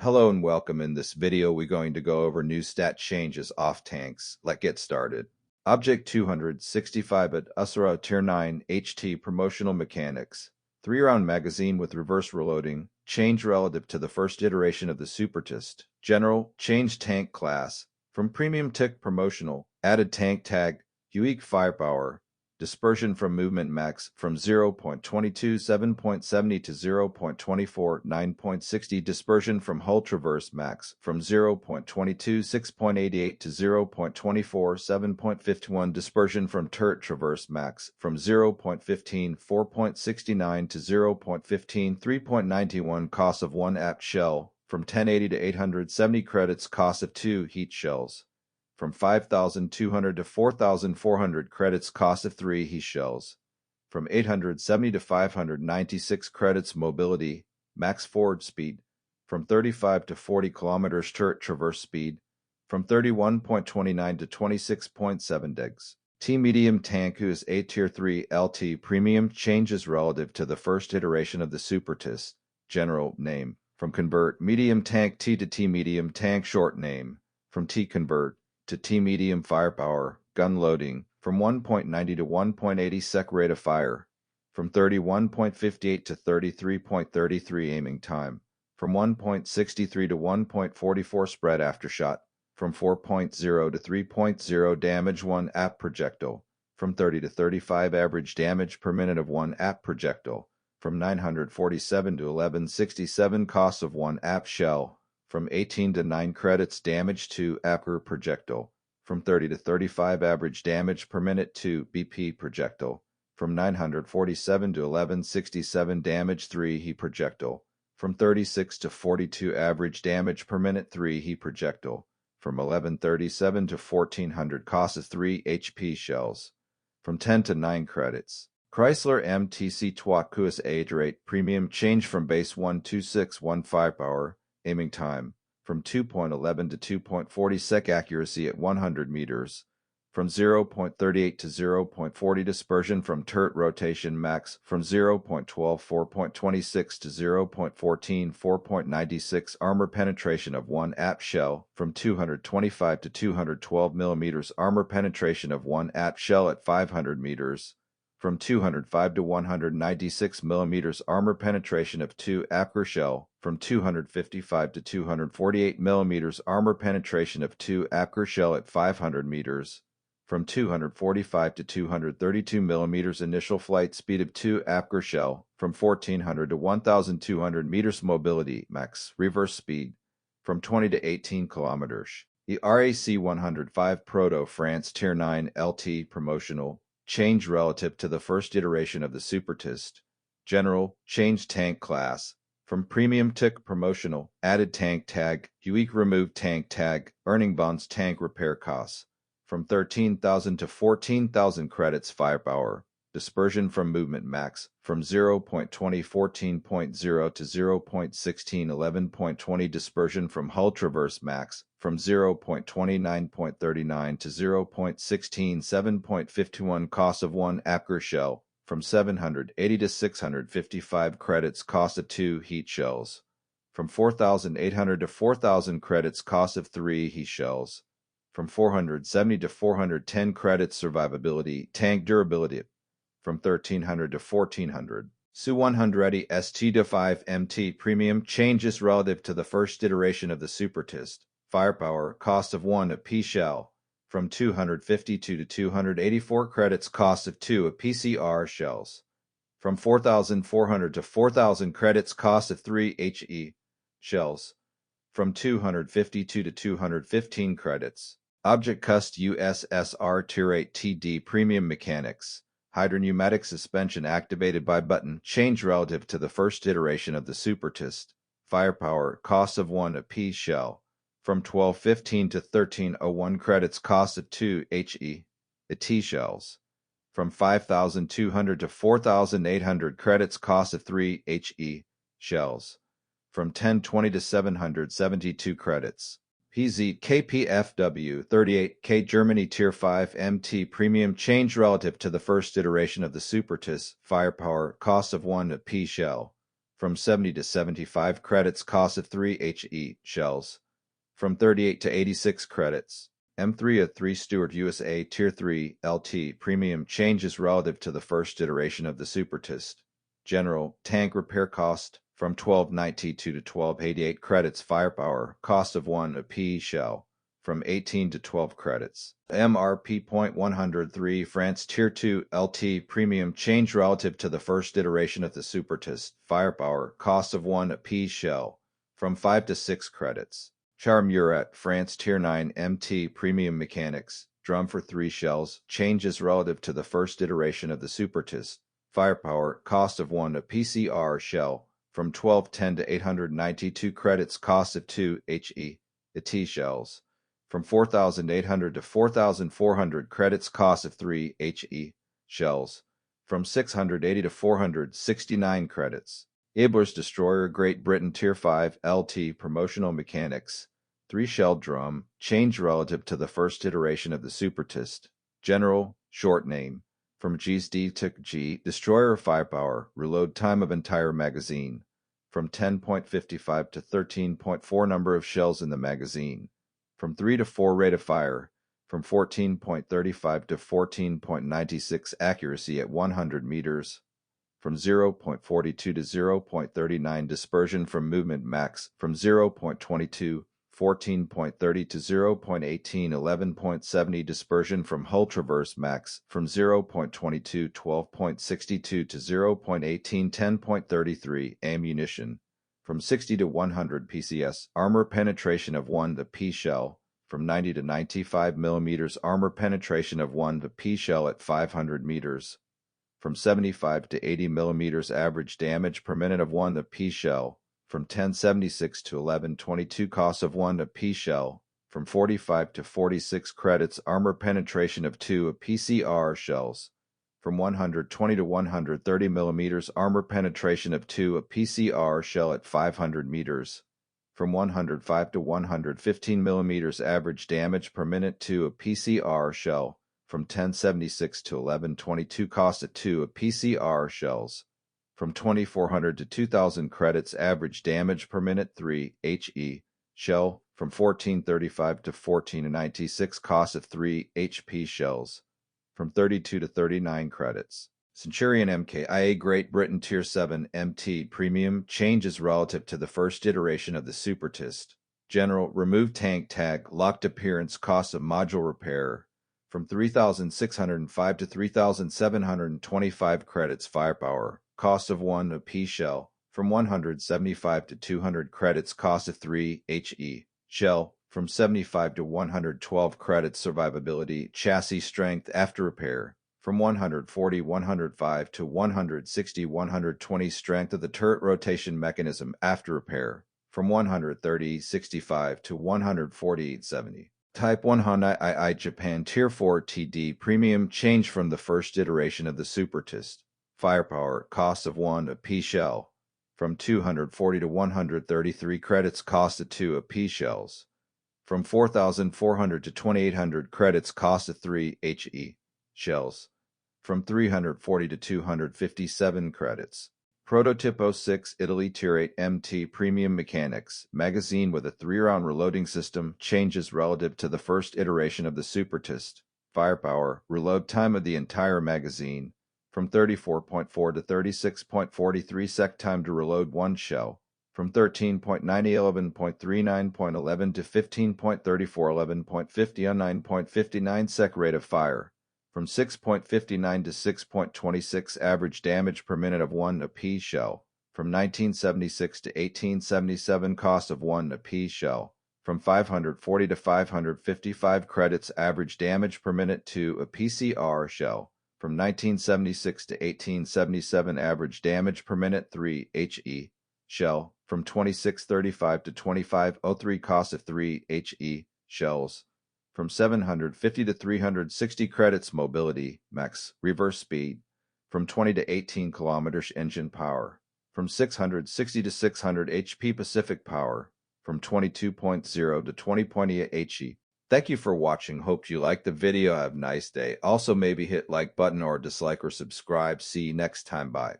Hello and welcome. In this video, we're going to go over new stat changes off tanks. Let's get started. Object 265 at Usura Tier 9 HT Promotional Mechanics. 3-round magazine with reverse reloading. Change relative to the first iteration of the Supertist. General, change tank class. From Premium Tick Promotional, added tank tag, unique firepower. Dispersion from movement max from 0.22 7.70 to 0.24 9.60. Dispersion from hull traverse max from 0.22 6.88 to 0.24 7.51. Dispersion from turret traverse max from 0.15 4.69 to 0.15 3.91. Cost of 1 apt shell from 1080 to 870 credits. Cost of 2 heat shells from 5,200 to 4,400 credits. Cost of 3 heat shells from 870 to 596 credits. Mobility, max forward speed, from 35 to 40 kilometers. Turret traverse speed, from 31.29 to 26.7 degs. T-medium tank who is A Tier 3 LT Premium changes relative to the first iteration of the Supertist. General name, from convert medium tank T to T-medium tank. Short name, from T-convert to T-medium firepower. Gun loading, from 1.90 to 1.80 sec. Rate of fire, from 31.58 to 33.33 aiming time, from 1.63 to 1.44 spread aftershot, from 4.0 to 3.0 damage 1 apt projectile, from 30 to 35 average damage per minute of 1 apt projectile, from 947 to 1167 cost of 1 apt shell, from 18 to 9 credits damage 2 apt projectile, from 30 to 35 average damage per minute 2 BP projectile, from 947 to 1167 damage 3 heat projectile, from 36 to 42 average damage per minute 3 heat projectile, from 1137 to 1400 cost of 3 HP shells, from 10 to 9 credits. Chrysler MTC-3 Kust A-Rate Premium change from base 12615 firepower. Aiming time, from 2.11 to 2.40 sec. Accuracy at 100 meters, from 0.38 to 0.40. Dispersion from turret rotation max from 0.12 4.26 to 0.14 4.96. Armor penetration of 1 apt shell from 225 to 212 millimeters. Armor penetration of 1 apt shell at 500 meters. From 205 to 196 millimeters. Armor penetration of 2 apt shell from 255 to 248 millimeters. Armor penetration of 2 apt shell at 500 meters. From 245 to 232 millimeters. Initial flight speed of 2 apt shell from 1400 to 1200 meters. Mobility max reverse speed from 20 to 18 kilometers. The RAC 105 Proto France Tier 9 LT Promotional change relative to the first iteration of the Supertist. General, change tank class. From Premium Tick Promotional, added tank tag, unique removed tank tag, earning bonds tank repair costs. From 13,000 to 14,000 credits firepower. Dispersion from movement max, from 0.20 14.0 to 0.16 11.20. Dispersion from hull traverse max, from 0.29.39 to 0.16 7.51. Cost of 1 apt shell, from 780 to 655 credits. Cost of 2 heat shells, from 4,800 to 4,000 credits. Cost of 3 heat shells, from 470 to 410 credits. Survivability, tank durability, from 1300 to 1400. Su-100 ST-5 MT Premium changes relative to the first iteration of the Supertist. Firepower, cost of 1 a P shell, from 252 to 284 credits. Cost of 2 a PCR shells, from 4,400 to 4,000 credits. Cost of 3 HE shells, from 252 to 215 credits. Object Kust USSR Tier 8 TD Premium Mechanics. Hydropneumatic suspension activated by button change relative to the first iteration of the Supertist. Firepower, cost of 1 a P shell, from 1215 to 1301 credits. Cost of 2 HE the T shells, from 5,200 to 4,800 credits. Cost of 3 HE shells, from 1020 to 772 credits. Pz.Kpfw 38K Germany Tier 5 MT Premium change relative to the first iteration of the Supertist. Firepower, cost of 1 P shell, from 70 to 75 credits, cost of 3 HE shells, from 38 to 86 credits. M3A3 Stuart USA Tier 3 LT Premium changes relative to the first iteration of the Supertist. General tank repair cost from 1292 to 1288 credits. Firepower cost of 1 a P shell from 18 to 12 credits. AMR P.103 France Tier 2 LT Premium change relative to the first iteration of the Supertist. Firepower cost of 1 a P shell from 5 to 6 credits. Char Murat, France Tier 9 MT Premium Mechanics, drum for 3 shells, changes relative to the first iteration of the Supertist. Firepower, cost of 1 a PCR shell, from 1210 to 892 credits, cost of 2 HE, a T shells, from 4,800 to 4,400 credits, cost of 3 HE, shells, from 680 to 469 credits. Gabler's Destroyer Great Britain Tier 5 LT Promotional Mechanics, 3-shell drum, change relative to the first iteration of the Supertist. General, short name, from Gsd to G, Destroyer Firepower, reload time of entire magazine, from 10.55 to 13.4 number of shells in the magazine, from 3 to 4 rate of fire, from 14.35 to 14.96 accuracy at 100 meters, from 0.42 to 0.39 dispersion from movement max, from 0.22, 14.30 to 0.18, 11.70 dispersion from hull traverse max, from 0.22, 12.62 to 0.18, 10.33 ammunition, from 60 to 100 PCS, armor penetration of 1 to P shell, from 90 to 95 mm armor penetration of 1 to P shell at 500 meters. From 75 to 80 mm average damage per minute of 1 to P shell, from 1076 to 1122 cost of 1 to P shell, from 45 to 46 credits armor penetration of 2 PCR shells, from 120 to 130 mm armor penetration of 2 PCR shell at 500 meters, from 105 to 115 mm average damage per minute 2 PCR shell, from 1076 to 1122 cost at 2 PCR shells, from 2400 to 2000 credits average damage per minute 3 HE shell, from 1435 to 1496 cost of 3 HP shells, from 32 to 39 credits. Centurion Mk IA Great Britain Tier 7 MT Premium changes relative to the first iteration of the Supertist. General remove tank tag locked appearance cost of module repair, from 3,605 to 3,725 credits. Firepower, cost of 1 a P shell, from 175 to 200 credits. Cost of 3 HE shell, from 75 to 112 credits. Survivability, chassis strength after repair, from 140 105 to 160 120 strength of the turret rotation mechanism after repair, from 130 65 to 140 70. Type 1 Honda II Japan Tier 4 TD Premium change from the first iteration of the Supertist. Firepower, cost of 1 a P shell, from 240 to 133 credits. Cost of 2 a P shells, from 4,400 to 2,800 credits. Cost of 3 HE shells, from 340 to 257 credits. Prototipo 6 Italy Tier 8 MT Premium Mechanics, magazine with a 3-round reloading system, changes relative to the first iteration of the Supertist. Firepower, reload time of the entire magazine, from 34.4 to 36.43 sec time to reload 1 shell, from 13.90 11.39.11 to 15.34 11.50 9.59 sec rate of fire, from 6.59 to 6.26 average damage per minute of 1 a P shell, from 1976 to 1877 cost of 1 a P shell, from 540 to 555 credits average damage per minute 2 a PCR shell, from 1976 to 1877 average damage per minute 3 HE shell, from 2635 to 2503 cost of 3 HE shells, from 750 to 360 credits mobility, max reverse speed, from 20 to 18 kilometers engine power, from 660 to 600 HP Pacific power, from 22.0 to 20.8 HE. Thank you for watching. Hope you liked the video. Have a nice day. Also maybe hit like button or dislike or subscribe. See you next time. Bye.